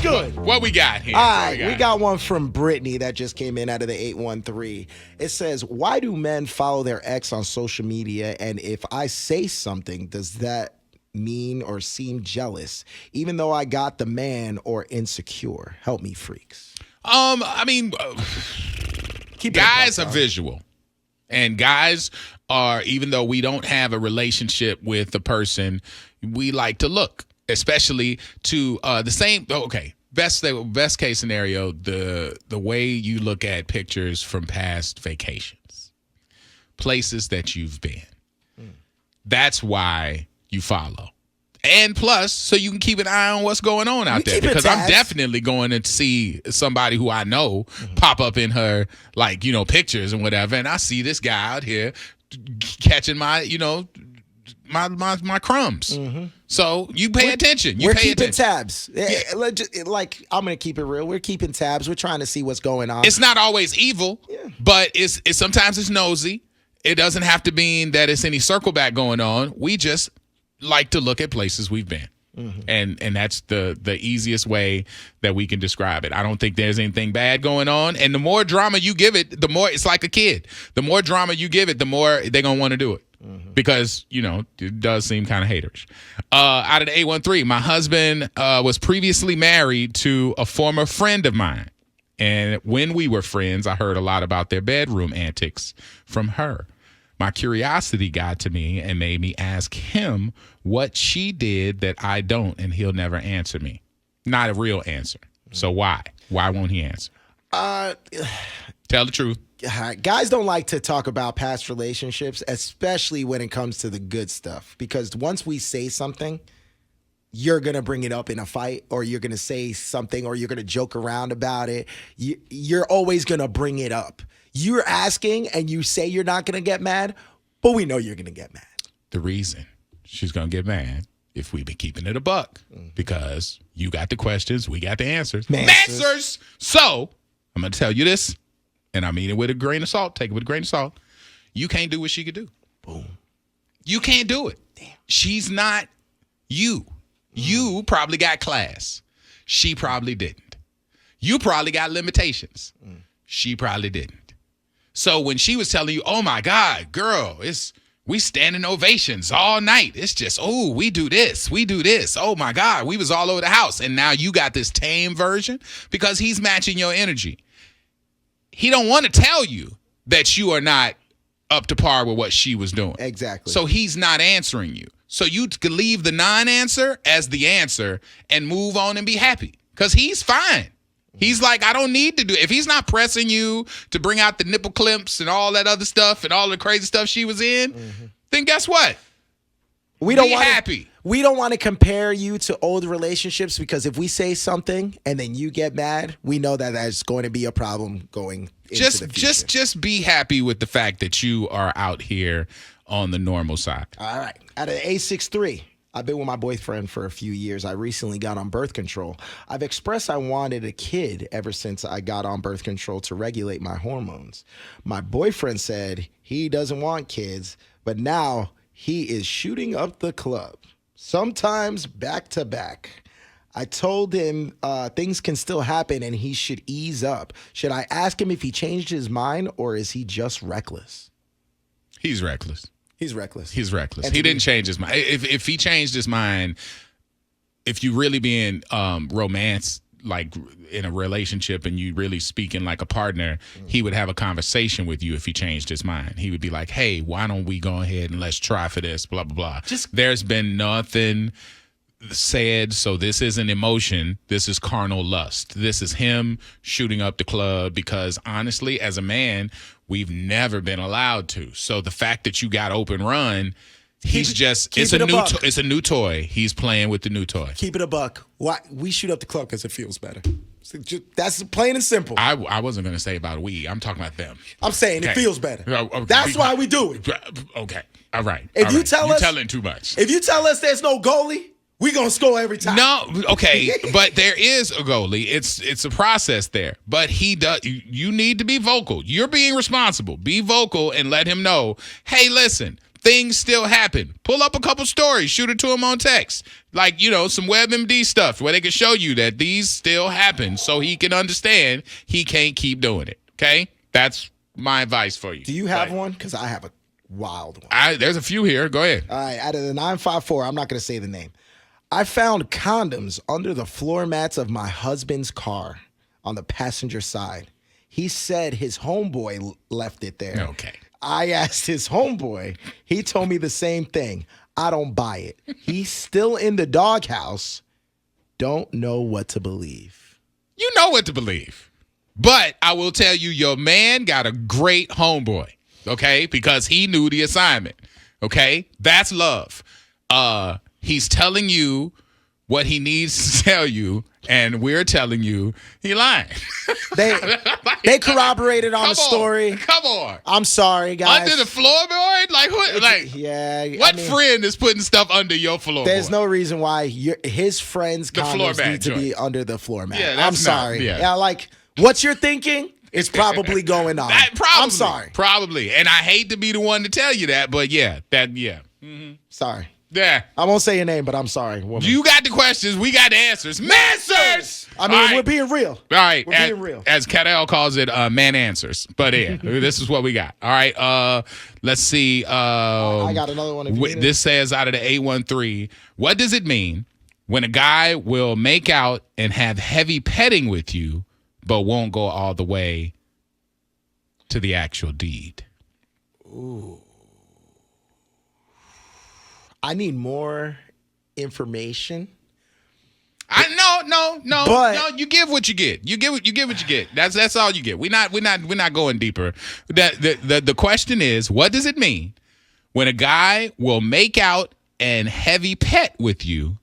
good. What we got here? All right, we got one from Brittany that just came in out of the 813. It says, why do men follow their ex on social media? And if I say something, does that mean or seem jealous, even though I got the man, or insecure? Help me, freaks. I mean, guys are visual. And guys are, even though we don't have a relationship with the person, we like to look, especially to the same. Okay, best case scenario, the way you look at pictures from past vacations, places that you've been. That's why you follow. And plus, so you can keep an eye on what's going on out there. Because I'm definitely going to see somebody who I know pop up in her, like, pictures and whatever. And I see this guy out here catching my, my crumbs. So you pay attention. We're keeping tabs. Like, I'm going to keep it real. We're keeping tabs. We're trying to see what's going on. It's not always evil, but it's sometimes it's nosy. It doesn't have to mean that it's any circle back going on. We just like to look at places we've been. And that's the easiest way that we can describe it. I don't think there's anything bad going on. And the more drama you give it, the more it's like a kid. The more drama you give it, the more they're going to want to do it. Because, it does seem kind of haterish. Out of the 813, my husband was previously married to a former friend of mine. And when we were friends, I heard a lot about their bedroom antics from her. My curiosity got to me and made me ask him what she did that I don't, and he'll never answer me. Not a real answer. So why? Why won't he answer? Tell the truth. Guys don't like to talk about past relationships, especially when it comes to the good stuff. Because once we say something, you're going to bring it up in a fight, or you're going to say something, or you're going to joke around about it. You're always going to bring it up. You're asking and you say you're not going to get mad, but we know you're going to get mad. The reason she's going to get mad if we've been keeping it a buck, because you got the questions, we got the answers. Manswers! So, I'm going to tell you this, and I mean it with a grain of salt. Take it with a grain of salt. You can't do what she could do. Boom. You can't do it. Damn. She's not you. You probably got class. She probably didn't. You probably got limitations. She probably didn't. So when she was telling you, oh my God, girl, we standing ovations all night. It's just, oh, we do this. Oh my God, we was all over the house. And now you got this tame version because he's matching your energy. He don't want to tell you that you are not up to par with what she was doing. Exactly. So he's not answering you. So you can leave the non-answer as the answer and move on and be happy because he's fine. He's like, I don't need to do it. If he's not pressing you to bring out the nipple clamps and all that other stuff and all the crazy stuff she was in, then guess what? We don't want happy. We don't want to compare you to old relationships, because if we say something and then you get mad, we know that that's going to be a problem going into the future. Just be happy with the fact that you are out here on the normal side. All right. Out of the A63, I've been with my boyfriend for a few years. I recently got on birth control. I've expressed I wanted a kid ever since I got on birth control to regulate my hormones. My boyfriend said he doesn't want kids, but now he is shooting up the club, sometimes back to back. I told him things can still happen and he should ease up. Should I ask him if he changed his mind, or is he just reckless? He's reckless. He's reckless. He's reckless. He didn't change his mind. If he changed his mind, if you really being romance, like in a relationship, and you really speaking like a partner, he would have a conversation with you if he changed his mind. He would be like, hey, why don't we go ahead and let's try for this, blah, blah, blah. There's been nothing said, so this isn't emotion. This is carnal lust. This is him shooting up the club because, honestly, as a man, we've never been allowed to. So the fact that you got open run, it's a new toy. He's playing with the new toy. Keep it a buck. Why we shoot up the club? Because it feels better. That's plain and simple. I wasn't going to say about we. I'm talking about them. I'm saying it feels better. Okay. That's why we do it. Okay. All right. If you tell us, you're telling too much. If you tell us there's no goalie, we gonna score every time. No, okay, but there is a goalie. It's a process there. But he does. You need to be vocal. You're being responsible. Be vocal and let him know. Hey, listen, things still happen. Pull up a couple stories, shoot it to him on text. Like, some WebMD stuff where they can show you that these still happen so he can understand he can't keep doing it. Okay? That's my advice for you. Do you have one? Because I have a wild one. There's a few here. Go ahead. All right. Out of the 954, I'm not going to say the name. I found condoms under the floor mats of my husband's car on the passenger side. He said his homeboy left it there. Okay. I asked his homeboy. He told me the same thing. I don't buy it. He's still in the doghouse. Don't know what to believe. You know what to believe. But I will tell you, your man got a great homeboy, okay? Because he knew the assignment, okay? That's love. He's telling you what he needs to tell you, and we're telling you he lying. They corroborated on the story. Come on. I'm sorry, guys. Under the floorboard? Like what? Like yeah. What friend is putting stuff under your floorboard? There's no reason why his friends' condoms need to be under the floor mat. Yeah, I'm sorry. Yeah, like what you're thinking is probably going on. I'm sorry. Probably. And I hate to be the one to tell you that, but yeah. Mm-hmm. Sorry. Yeah. I won't say your name, but I'm sorry, woman. You got the questions. We got the answers. Manswers! I mean, we're being real. All right. We're being real. As Cadell calls it, man answers. But yeah, this is what we got. All right. Let's see. I got another one. This says out of the 813, what does it mean when a guy will make out and have heavy petting with you, but won't go all the way to the actual deed? Ooh. I need more information. No. You give what you get. You get what you get. That's all you get. We're not going deeper. The question is, what does it mean when a guy will make out and heavy pet with you,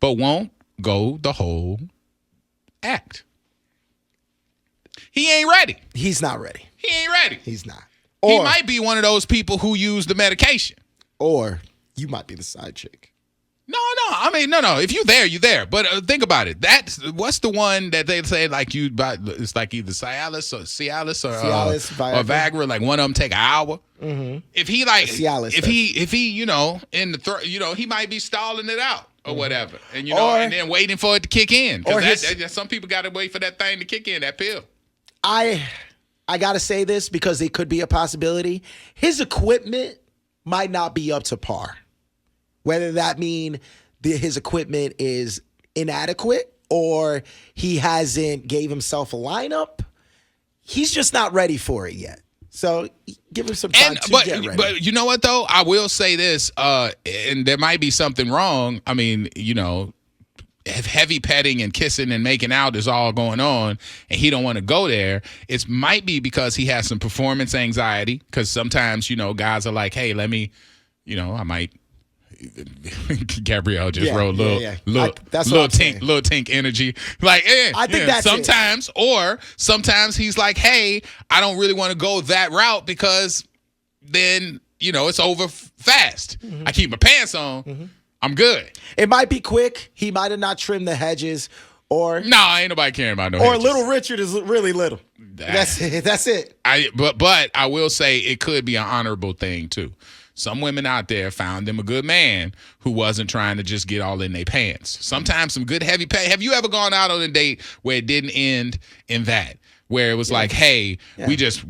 but won't go the whole act? He ain't ready. He's not ready. He ain't ready. He's not. He might be one of those people who use the medication. Or you might be the side chick. No. I mean, no. If you're there, you're there. But think about it. What's the one that they say like you buy? It's like either Cialis or Viagra. Like one of them take an hour. Mm-hmm. If he like, Cialis if he in the throat, he might be stalling it out or whatever, and and then waiting for it to kick in. Because some people got to wait for that thing to kick in. That pill. I gotta say this because it could be a possibility. His equipment might not be up to par. Whether that mean his equipment is inadequate or he hasn't gave himself a lineup, he's just not ready for it yet. So give him some time to get ready. But you know what, though? I will say this, and there might be something wrong. I mean, if heavy petting and kissing and making out is all going on and he don't want to go there, it might be because he has some performance anxiety, because sometimes, guys are like, hey, let me, I might. Gabrielle just wrote little tink energy. Like, I think that's sometimes it. Or sometimes he's like, hey, I don't really want to go that route because then, it's over fast. Mm-hmm. I keep my pants on. Mm-hmm. I'm good. It might be quick. He might have not trimmed the hedges, or ain't nobody caring about no or hedges. Little Richard is really little. That's it. But I will say it could be an honorable thing too. Some women out there found them a good man who wasn't trying to just get all in their pants. Sometimes some good heavy pay. Have you ever gone out on a date where it didn't end in that? Where it was like, hey, we just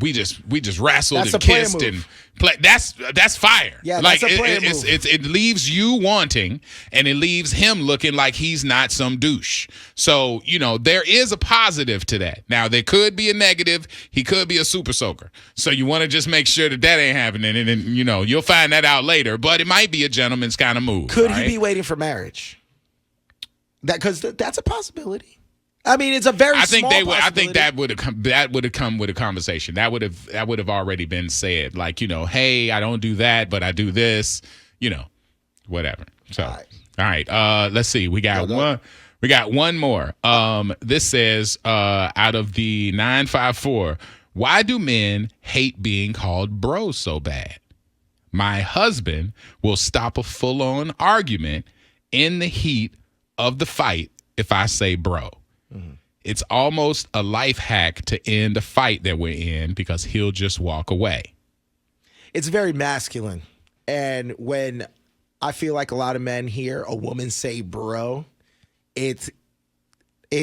wrestled and kissed and play. That's fire. Yeah, like that's a player move. It leaves you wanting, and it leaves him looking like he's not some douche. So there is a positive to that. Now there could be a negative. He could be a super soaker. So you want to just make sure that ain't happening, and then you'll find that out later. But it might be a gentleman's kind of move. Could he be waiting for marriage? Because that's a possibility. I mean, it's a very small possibility. I think that would have come with a conversation. That would have already been said. Like, hey, I don't do that, but I do this. Whatever. So, all right. Let's see. We got one. We got one more. This says out of the 954, why do men hate being called bro so bad? My husband will stop a full-on argument in the heat of the fight if I say bro. Mm-hmm. It's almost a life hack to end a fight that we're in because he'll just walk away. It's very masculine. And when I feel like a lot of men hear a woman say bro, it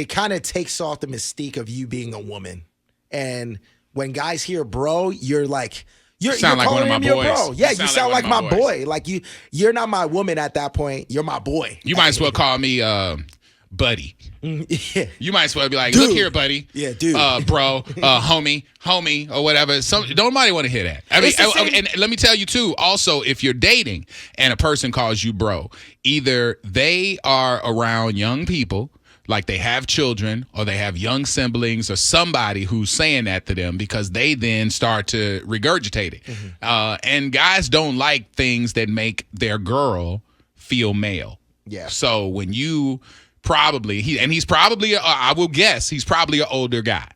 kind of takes off the mystique of you being a woman. And when guys hear bro, you're like, you're sound like one of my boys. Bro. Yeah, you sound like my boys. boy. Like you're not my woman at that point. You're my boy. You might as well call me buddy. Yeah. You might as well be like, Dude. look here, buddy. Yeah, dude. Bro, homie, or whatever. Nobody want to hear that. I mean, and let me tell you too, also, if you're dating and a person calls you bro, either they are around young people, like they have children, or they have young siblings, or somebody who's saying that to them, because they then start to regurgitate it. And guys don't like things that make their girl feel male. Yeah. So when you he's probably, I will guess, he's probably an older guy.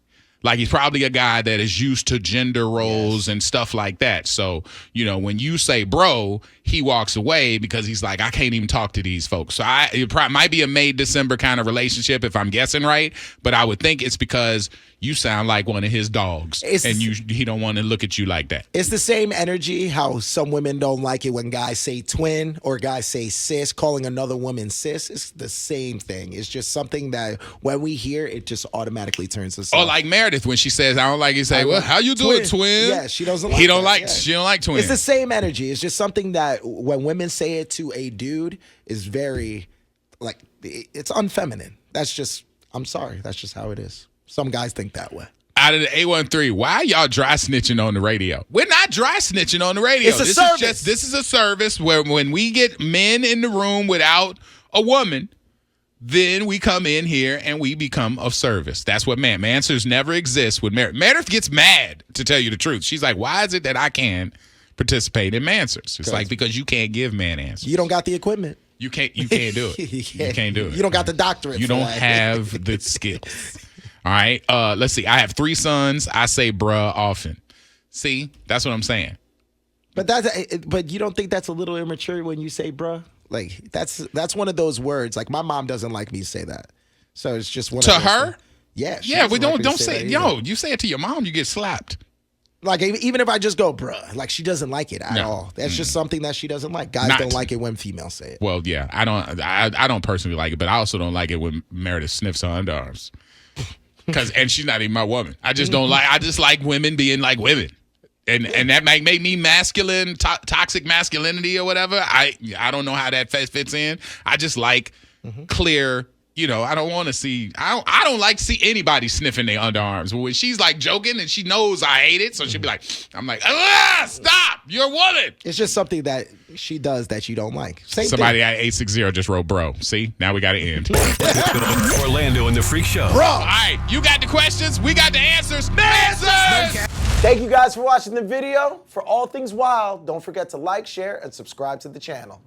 Like, he's probably a guy that is used to gender roles and stuff like that. So, when you say bro, he walks away because he's like, I can't even talk to these folks. So it might be a May, December kind of relationship, if I'm guessing right. But I would think it's because you sound like one of his dogs, and he don't want to look at you like that. It's the same energy how some women don't like it when guys say twin or guys say sis, calling another woman sis. It's the same thing. It's just something that when we hear, it just automatically turns us off. Or like Meredith, when she says, I don't like it, say, well, how you doing, twin? Yeah, she doesn't like He don't that. like, Yeah. she don't like twin. It's the same energy. It's just something that when women say it to a dude is very, like, it's unfeminine. That's just, I'm sorry. That's just how it is. Some guys think that way. Out of the 813, why are y'all dry snitching on the radio? We're not dry snitching on the radio. It's a service. This is a service where when we get men in the room without a woman, then we come in here and we become of service. That's what Manswers never exists with Meredith. Meredith gets mad, to tell you the truth. She's like, why is it that I can't participate in Manswers? It's like, because you can't give man answers. You don't got the equipment. You can't do it. You can't do it. You don't got the doctorate. You for don't that. have the skills. All right. Let's see. I have 3 sons. I say bruh often. See, that's what I'm saying. But you don't think that's a little immature when you say bruh? Like, that's one of those words. Like, my mom doesn't like me to say that. So it's just one To of those her? things. Yeah. she Yeah, we doesn't like don't me to say that yo, either. you say it to your mom, you get slapped. Like, even if I just go bruh, like, she doesn't like it at No. all. That's just something that she doesn't like. Guys don't like it when females say it. Well, yeah, I don't personally like it, but I also don't like it when Meredith sniffs her underarms. And she's not even my woman. I just don't like. I just like women being like women, and that might make me masculine, toxic masculinity or whatever. I don't know how that fits in. I just like clear. I don't want to see. I don't like to see anybody sniffing their underarms. When she's like joking and she knows I hate it, so she'll be like, I'm like, stop! You're a woman. It's just something that she does that you don't like. Same Somebody thing. at 860 just wrote bro. See, now we got to end. Orlando and the Freak Show. Bro. All right, you got the questions, we got the answers. Answers! Thank you guys for watching the video. For all things wild, don't forget to like, share, and subscribe to the channel.